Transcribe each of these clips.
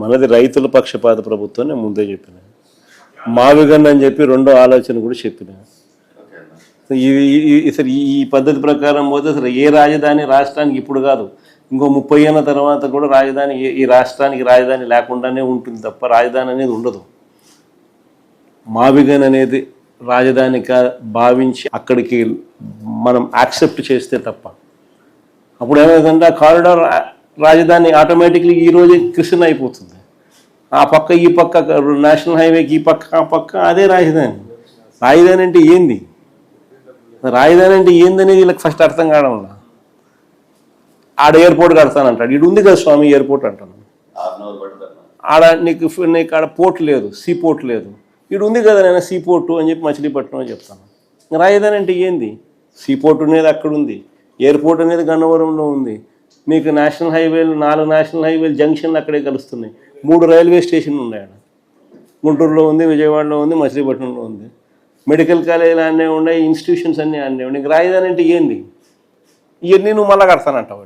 మనది రైతుల పక్షపాత ప్రభుత్వం నేను ముందే చెప్పిన. మావిగన్ అని చెప్పి రెండో ఆలోచన కూడా చెప్పిన. అసలు ఈ పద్ధతి ప్రకారం పోతే అసలు ఏ రాజధాని రాష్ట్రానికి ఇప్పుడు కాదు, ఇంకో 30 ఏళ్ళ తర్వాత కూడా రాజధాని ఈ రాష్ట్రానికి రాజధాని లేకుండానే ఉంటుంది తప్ప రాజధాని అనేది ఉండదు. మావిగన్ అనేది రాజధానిగా భావించి అక్కడికి మనం యాక్సెప్ట్ చేస్తే తప్ప అప్పుడు ఏమైందంటే ఆ కారిడార్ రాజధాని ఆటోమేటిక్లీ ఈరోజే క్రిస్టియన్ అయిపోతుంది. ఆ పక్క ఈ పక్క నేషనల్ హైవేకి ఈ పక్క ఆ పక్క అదే రాజధాని. రాజధాని అంటే ఏంది, రాజధాని అంటే ఏందనేది వీళ్ళకి ఫస్ట్ అర్థం కావడం వల్ల ఆడ ఎయిర్పోర్ట్ కడతానంటాడు. ఇటు ఉంది కదా స్వామి ఎయిర్పోర్ట్ అంటాను, ఆడ నీకు ఆడ పోర్ట్ లేదు, సీ పోర్ట్ లేదు. ఇటు ఉంది కదా నేను సీ పోర్టు అని చెప్పి మచిలీపట్నం అని చెప్తాను. రాజధాని అంటే ఏంది? సీ పోర్ట్ అనేది అక్కడ ఉంది, ఎయిర్పోర్ట్ అనేది గన్నవరంలో ఉంది, మీకు నేషనల్ హైవేలు 4 నేషనల్ హైవేలు జంక్షన్లు అక్కడే కలుస్తున్నాయి, 3 రైల్వే స్టేషన్లు ఉన్నాయి. ఆడ గుంటూరులో ఉంది, విజయవాడలో ఉంది, మచిలీపట్నంలో ఉంది, మెడికల్ కాలేజీలు అన్నీ ఉన్నాయి, ఇన్స్టిట్యూషన్స్ అన్నీ అన్నీ ఉన్నాయి. రాజధాని అంటే ఏంది? ఇవన్నీ నువ్వు మళ్ళీ కడతానంటావు,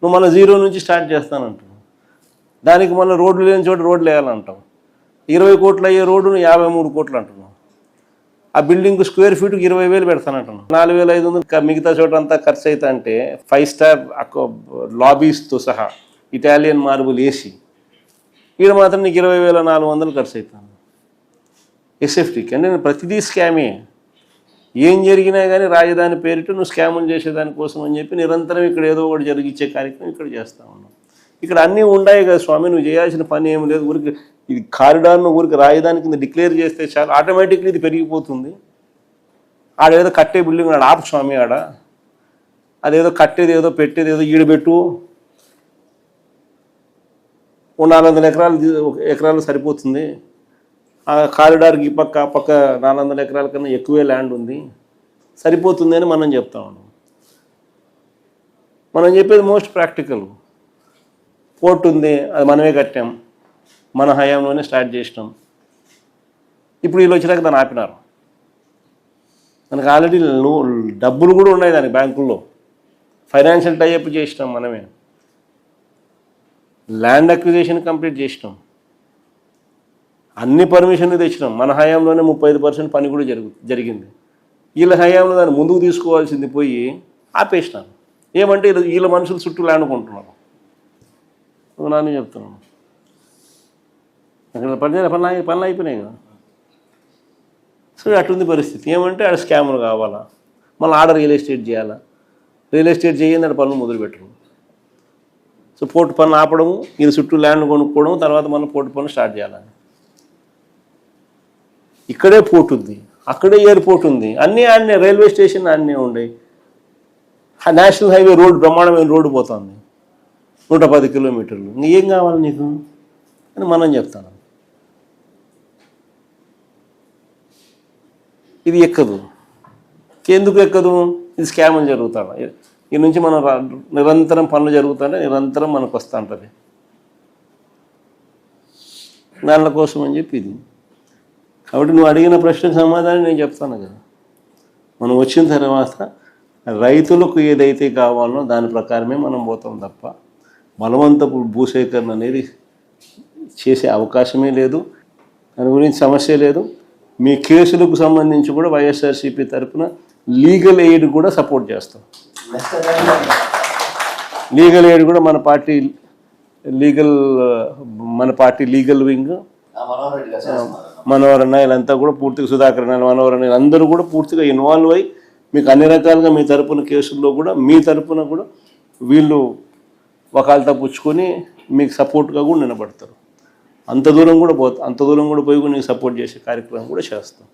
నువ్వు మళ్ళీ జీరో నుంచి స్టార్ట్ చేస్తానంటావు. దానికి మళ్ళీ రోడ్లు లేని చోట రోడ్లు వేయాలంటావు. 20 కోట్లు అయ్యే రోడ్డును 53 కోట్లు అంటున్నావు. ఆ బిల్డింగ్ స్క్వేర్ ఫీట్కి 20,000 పెడతానంటున్నావు. 4,500 మిగతా చోట అంతా ఖర్చు అవుతా అంటే 5 స్టార్ లాబీస్తో సహా ఇటాలియన్ మార్బుల్ వేసి ఈడ మాత్రం నీకు 20,400 ఖర్చు అవుతాను ఎస్ఎఫ్టీకి. అంటే ప్రతిదీ స్కామే. ఏం జరిగినా కానీ రాజధాని పేరిట నువ్వు స్కాములు చేసేదానికోసం అని చెప్పి నిరంతరం ఇక్కడ ఏదో ఒకటి జరిగించే కార్యక్రమం ఇక్కడ చేస్తూ ఉన్నావు. ఇక్కడ అన్నీ ఉన్నాయి కదా స్వామి, నువ్వు చేయాల్సిన పని ఏమి లేదు. ఊరికి ఇది కారిడార్ను ఊరికి రాజధాని కింద డిక్లేర్ చేస్తే చాలా ఆటోమేటిక్లీ ఇది పెరిగిపోతుంది. ఆడేదో కట్టే బిల్డింగ్ ఆడ ఆపు స్వామి, ఆడ అదేదో కట్టేది ఏదో పెట్టేది ఏదో ఈడబెట్టు, 400 ఎకరాలు సరిపోతుంది. ఆ కారిడార్కి ఈ పక్క ఆ పక్క 400 ఎకరాల కన్నా ఎక్కువే ల్యాండ్ ఉంది, సరిపోతుంది అని మనం చెప్తా ఉన్నాం. మనం చెప్పేది మోస్ట్ ప్రాక్టికల్. పోర్ట్ ఉంది, అది మనమే కట్టాం, మన హయాంలోనే స్టార్ట్ చేసినాం. ఇప్పుడు వీళ్ళు వచ్చినాక దాన్ని ఆపినారు. మనకు ఆల్రెడీ డబ్బులు కూడా ఉన్నాయి దానికి బ్యాంకుల్లో, ఫైనాన్షియల్ టైఅప్ చేసినాం మనమే, ల్యాండ్ అక్విజిషన్ కంప్లీట్ చేసినాం, అన్ని పర్మిషన్లు తెచ్చినాం. మన హయాంలోనే 35% పని కూడా జరిగింది. వీళ్ళ హయాంలో దాన్ని ముందుకు తీసుకోవాల్సింది పోయి ఆపేసినారు. ఏమంటే వీళ్ళ మనుషులు చుట్టూ ల్యాండ్ కొంటున్నారు. నాని చెప్తున్నాను, అక్కడ పనులు అయిపోయినాయి కదా. సో అట్లుంది పరిస్థితి. ఏమంటే ఆడ స్కాములు కావాలా, మళ్ళీ ఆడ రియల్ ఎస్టేట్ చేయాలా, రియల్ ఎస్టేట్ చేయండి ఆడ పనులు మొదలుపెట్టరు. సో పోర్టు పనులు ఆపడము, వీళ్ళ చుట్టూ ల్యాండ్ కొనుక్కోవడం, తర్వాత మళ్ళీ పోర్టు పనులు స్టార్ట్ చేయాలని. ఇక్కడే పోర్ట్ ఉంది, అక్కడే ఎయిర్పోర్ట్ ఉంది, అన్నీ ఆడనే రైల్వే స్టేషన్ అన్నీ ఉన్నాయి. నేషనల్ హైవే రోడ్డు బ్రహ్మాండమైన రోడ్డు పోతుంది, 110 కిలోమీటర్లు. ఏం కావాలి నీకు అని మనం చెప్తాను. ఇది ఎక్కదు. ఎందుకు ఎక్కదు? ఇది స్కామ్లు జరుగుతాడు. ఈ నుంచి మనం నిరంతరం పనులు జరుగుతుంటే నిరంతరం మనకు వస్తూ ఉంటుంది. దానిల కోసం అని చెప్పి ఇది. కాబట్టి నువ్వు అడిగిన ప్రశ్నకు సమాధానం నేను చెప్తాను కదా. మనం వచ్చిన తర్వాత రైతులకు ఏదైతే కావాలో దాని ప్రకారమే మనం పోతాం తప్ప బలవంతపు భూసేకరణ అనేది చేసే అవకాశమే లేదు. దాని గురించి సమస్య లేదు. మీ కేసులకు సంబంధించి కూడా వైఎస్ఆర్సీపీ తరఫున లీగల్ ఎయిడ్ కూడా సపోర్ట్ చేస్తాం. లీగల్ ఎయిడ్ కూడా మన పార్టీ లీగల్ వింగ్ మనోహర్ అన్న వీళ్ళంతా కూడా పూర్తిగా, సుధాకర్ అన్న, మనోహర్ అన్న అందరూ కూడా పూర్తిగా ఇన్వాల్వ్ అయ్యి మీకు అన్ని రకాలుగా మీ తరపున కేసుల్లో కూడా మీ తరపున కూడా వీళ్ళు వకాల్తా పుచ్చుకొని మీకు సపోర్ట్గా కూడా నిలబడతారు. అంత దూరం కూడా పోయి నీకు సపోర్ట్ చేసే కార్యక్రమం కూడా చేస్తాం.